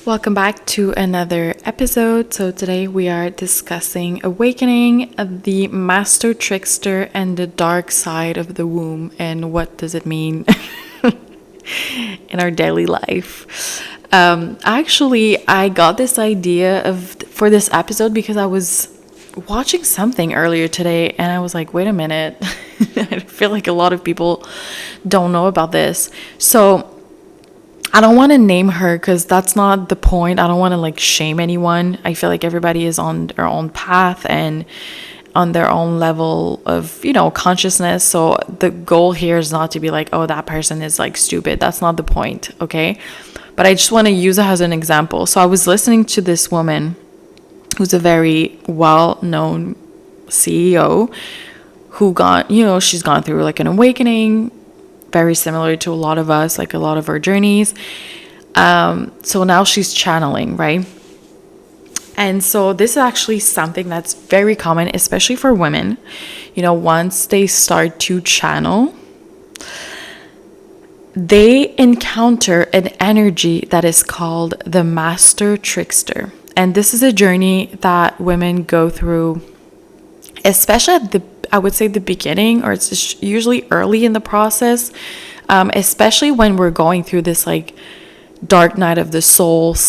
Welcome back to another episode. So today we are discussing awakening the master trickster and the dark side of the womb and what does it mean in our daily life. I got this idea for this episode because I was watching something earlier today and I was like, wait a minute. I feel like a lot of people don't know about this. So I don't want to name her because that's not the point. I don't want to shame anyone. I feel like everybody is on their own path and on their own level of, consciousness. So the goal here is not to be like, oh, that person is stupid. That's not the point. Okay. But I just want to use it as an example. So I was listening to this woman who's a very well-known CEO who she's gone through an awakening, very similar to a lot of us, a lot of our journeys. So now she's channeling, right? And so this is actually something that's very common, especially for women. Once they start to channel, they encounter an energy that is called the master trickster. And this is a journey that women go through, especially I would say the beginning, or it's usually early in the process, especially when we're going through this dark night of the soul /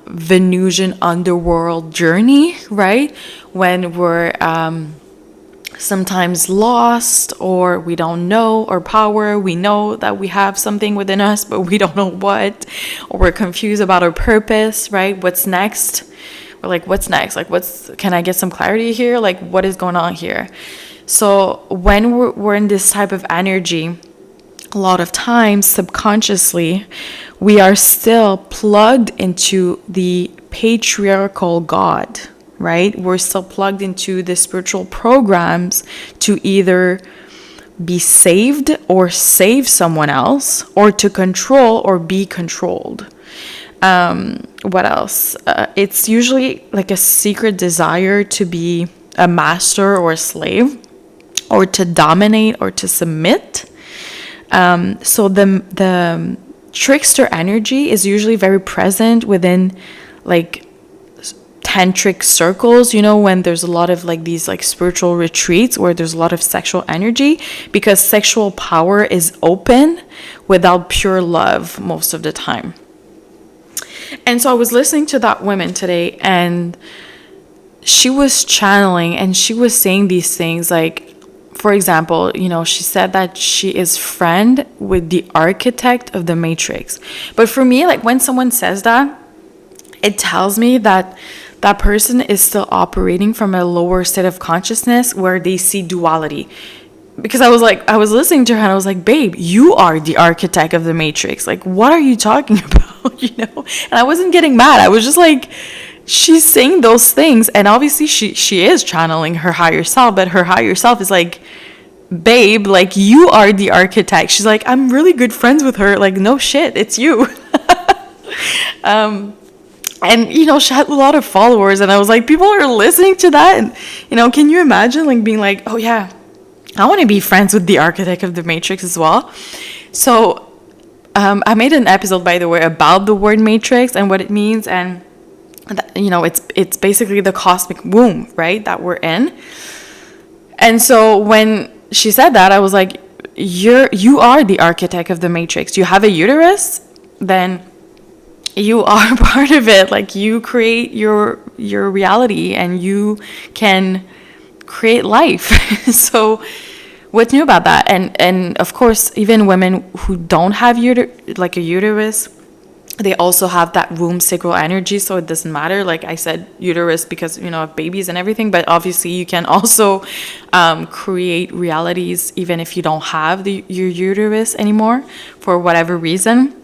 Venusian underworld journey, right? When we're sometimes lost, or we don't know our power. We know that we have something within us, but we don't know what, or we're confused about our purpose, right? What's next? We're like, what's next? Can I get some clarity here? What is going on here? So when we're in this type of energy, a lot of times subconsciously, we are still plugged into the patriarchal God, right? We're still plugged into the spiritual programs to either be saved or save someone else, or to control or be controlled. What else? It's usually a secret desire to be a master or a slave, or to dominate or to submit. So the trickster energy is usually very present within tantric circles, when there's a lot of these spiritual retreats where there's a lot of sexual energy, because sexual power is open without pure love most of the time. And so I was listening to that woman today, and she was channeling, and she was saying these things for example, she said that she is friend with the architect of the Matrix. But for me, when someone says that, it tells me that that person is still operating from a lower state of consciousness where they see duality. Because I was listening to her and I was like, babe, you are the architect of the Matrix. What are you talking about? And I wasn't getting mad. I was just she's saying those things. And obviously she is channeling her higher self, but her higher self is babe, you are the architect. She's I'm really good friends with her. No shit, it's you. And, she had a lot of followers. And I was people are listening to that. And, can you imagine being oh yeah, I want to be friends with the architect of the Matrix as well. So I made an episode, by the way, about the word matrix and what it means. And, it's basically the cosmic womb, right, that we're in. And so when she said that, I was you are the architect of the Matrix. You have a uterus, then you are part of it. You create your reality and you can create life. So what's new about that? And of course, even women who don't have a uterus, they also have that womb sacral energy. So it doesn't matter. I said uterus because of babies and everything, but obviously you can also create realities even if you don't have your uterus anymore for whatever reason.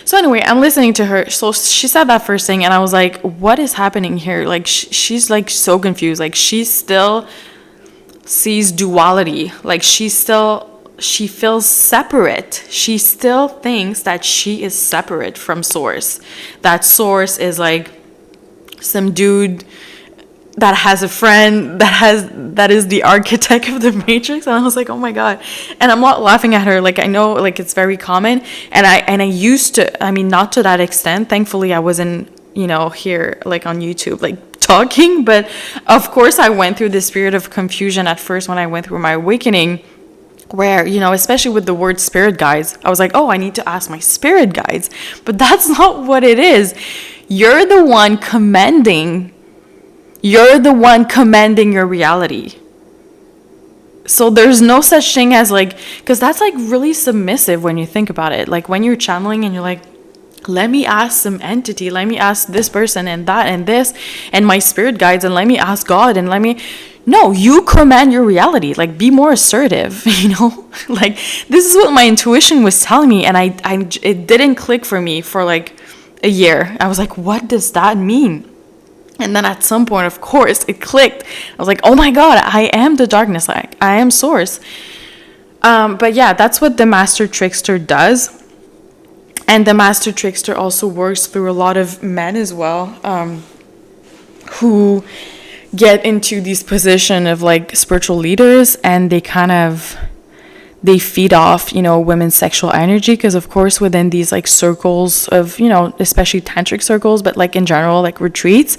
So anyway, I'm listening to her. So she said that first thing, and I was like, what is happening here? She's so confused. She still sees duality. She feels separate. She still thinks that she is separate from source. That source is some dude that has a friend that is the architect of the Matrix. And I was like, oh my God. And I'm not laughing at her. Like, I know, like, it's very common. And I used to, I mean, not to that extent. Thankfully, I wasn't, here, like, on YouTube, like, talking. But of course, I went through this period of confusion at first when I went through my awakening, where, especially with the word spirit guides, I was like, oh, I need to ask my spirit guides. But that's not what it is. You're the one commanding your reality. So there's no such thing as, like, because that's, like, really submissive when you think about it. Like, when you're channeling and you're like, let me ask some entity, let me ask this person and that and this and my spirit guides, and let me ask God, and no, you command your reality. Like, be more assertive, like, this is what my intuition was telling me, and it didn't click for me for like a year. I was like, what does that mean? And then at some point, of course, it clicked. I was like, oh my God, I am the darkness. Like, I am source. But yeah, that's what the master trickster does. And the master trickster also works through a lot of men as well, who get into these position of, like, spiritual leaders, and they feed off, women's sexual energy, because of course within these, like, circles of, especially tantric circles, but, like, in general, like, retreats,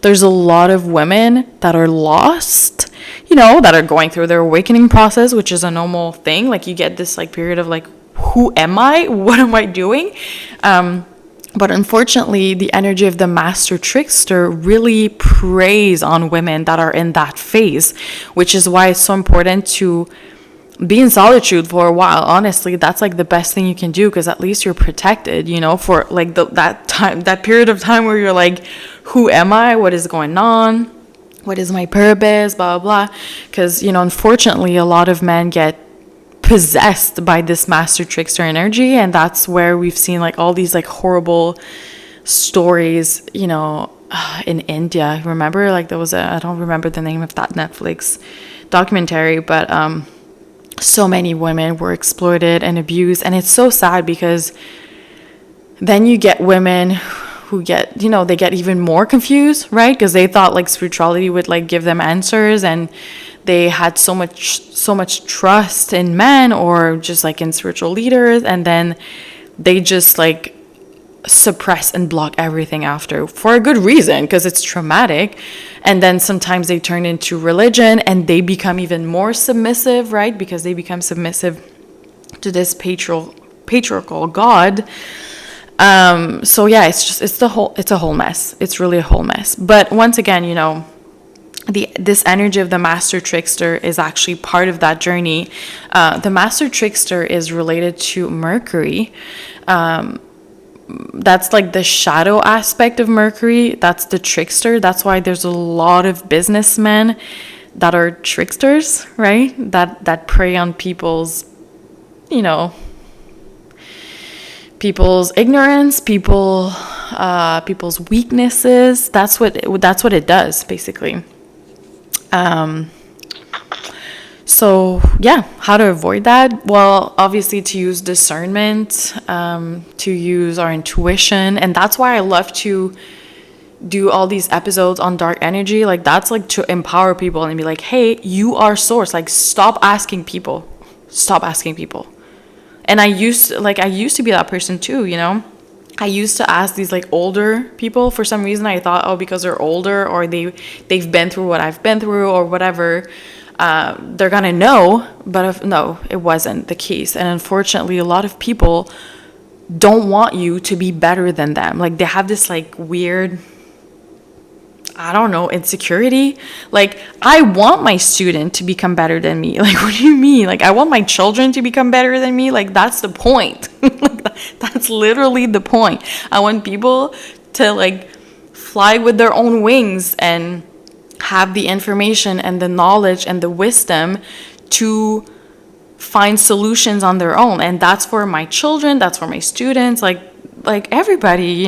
there's a lot of women that are lost, that are going through their awakening process, which is a normal thing. Like, you get this, like, period of, like, who am I? What am I doing? But unfortunately, the energy of the master trickster really preys on women that are in that phase, which is why it's so important to be in solitude for a while. Honestly, that's, like, the best thing you can do, because at least you're protected, for, like, that period of time where you're like, who am I? What is going on? What is my purpose? Blah, blah, blah. Because, unfortunately, a lot of men get possessed by this master trickster energy, and that's where we've seen, like, all these, like, horrible stories, in India. Remember, like, there was I don't remember the name of that Netflix documentary, but so many women were exploited and abused. And it's so sad, because then you get women who get, they get even more confused, right? Because they thought, like, spirituality would, like, give them answers, and they had so much trust in men, or just, like, in spiritual leaders, and then they just, like, suppress and block everything after, for a good reason, because it's traumatic. And then sometimes they turn into religion, and they become even more submissive, right? Because they become submissive to this patriarchal God. So yeah, it's a whole mess. It's really a whole mess. But once again, this energy of the master trickster is actually part of that journey. The master trickster is related to Mercury. That's, like, the shadow aspect of Mercury. That's the trickster. That's why there's a lot of businessmen that are tricksters, right? That prey on people's ignorance, people's weaknesses. That's what it does, basically. So yeah, how to avoid that? Well, obviously to use discernment, to use our intuition. And that's why I love to do all these episodes on dark energy. Like, that's, like, to empower people and be like, hey, you are source. Like, stop asking people. And I used to be that person too, I used to ask these, like, older people. For some reason, I thought, because they're older, or they've been through what I've been through, or whatever, they're gonna know. But no, it wasn't the case. And unfortunately, a lot of people don't want you to be better than them. Like, they have this, like, weird, I don't know, insecurity. Like, I want my student to become better than me. Like, what do you mean? Like, I want my children to become better than me. Like, that's the point. Like, that's literally the point. I want people to, like, fly with their own wings and have the information and the knowledge and the wisdom to find solutions on their own. And that's for my children, that's for my students, like everybody,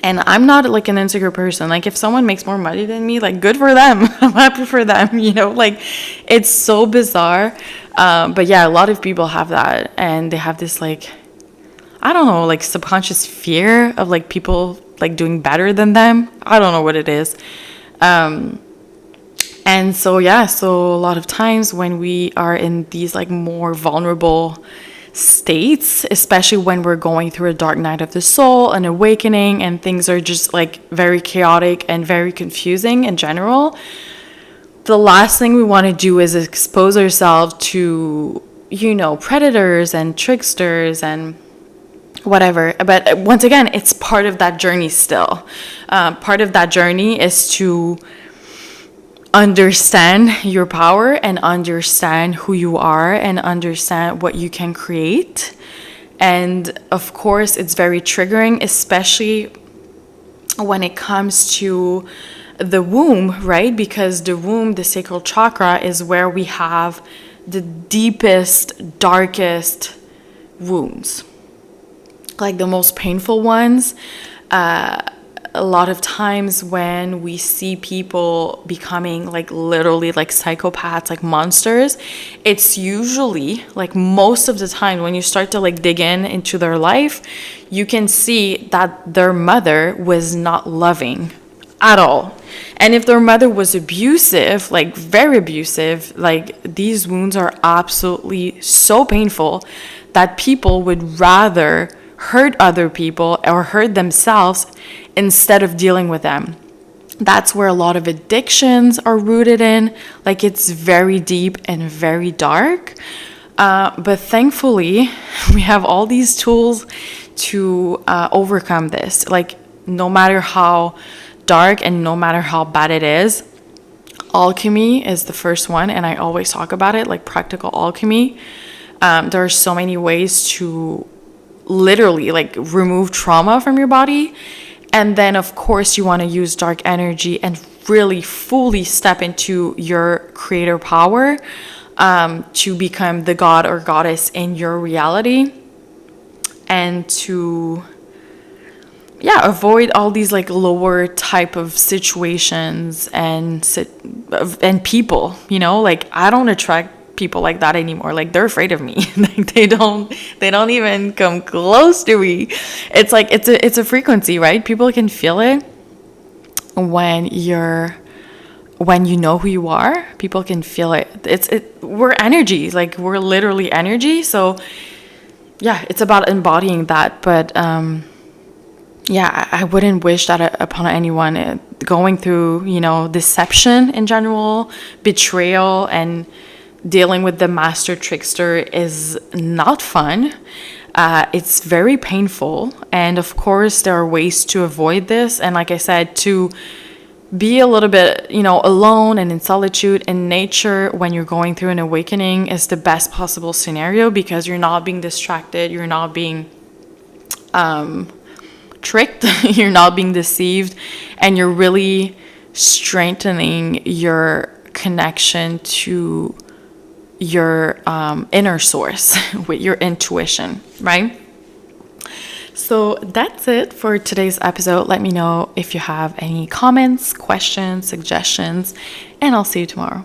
And I'm not, like, an insecure person. Like, if someone makes more money than me, like, good for them. I'm happy for them, Like, it's so bizarre. But yeah, a lot of people have that, and they have this, like, I don't know, like, subconscious fear of, like, people, like, doing better than them. I don't know what it is. And so, so a lot of times when we are in these like more vulnerable states, especially when we're going through a dark night of the soul, an awakening, and things are just like very chaotic and very confusing in general, the last thing we want to do is expose ourselves to, predators and tricksters and whatever. But once again, it's part of that journey still. Part of that journey is to understand your power and understand who you are and understand what you can create. And of course, it's very triggering, especially when it comes to the womb, right? Because the womb, the sacral chakra, is where we have the deepest, darkest wounds, like the most painful ones. A lot of times when we see people becoming like literally like psychopaths, like monsters, it's usually like most of the time when you start to like dig into their life, you can see that their mother was not loving at all. And if their mother was abusive, like very abusive, like these wounds are absolutely so painful that people would rather hurt other people or hurt themselves instead of dealing with them. That's where a lot of addictions are rooted in. Like it's very deep and very dark. But thankfully, we have all these tools to overcome this. Like no matter how dark and no matter how bad it is, alchemy is the first one. And I always talk about it, like practical alchemy. There are so many ways to literally like remove trauma from your body. And then of course you want to use dark energy and really fully step into your creator power, to become the god or goddess in your reality, and to avoid all these like lower type of situations and people, like I don't attract people like that anymore. Like they're afraid of me. Like they don't even come close to me. It's like it's a frequency, right? People can feel it when you know who you are. People can feel it. We're energy. Like we're literally energy. So it's about embodying that. But I wouldn't wish that upon anyone going through, deception in general, betrayal, and dealing with the master trickster is not fun. It's very painful. And of course, there are ways to avoid this. And like I said, to be a little bit, alone and in solitude in nature when you're going through an awakening is the best possible scenario, because you're not being distracted. You're not being tricked. You're not being deceived. And you're really strengthening your connection to your inner source with your intuition, right? So that's it for today's episode. Let me know if you have any comments, questions, suggestions, and I'll see you tomorrow.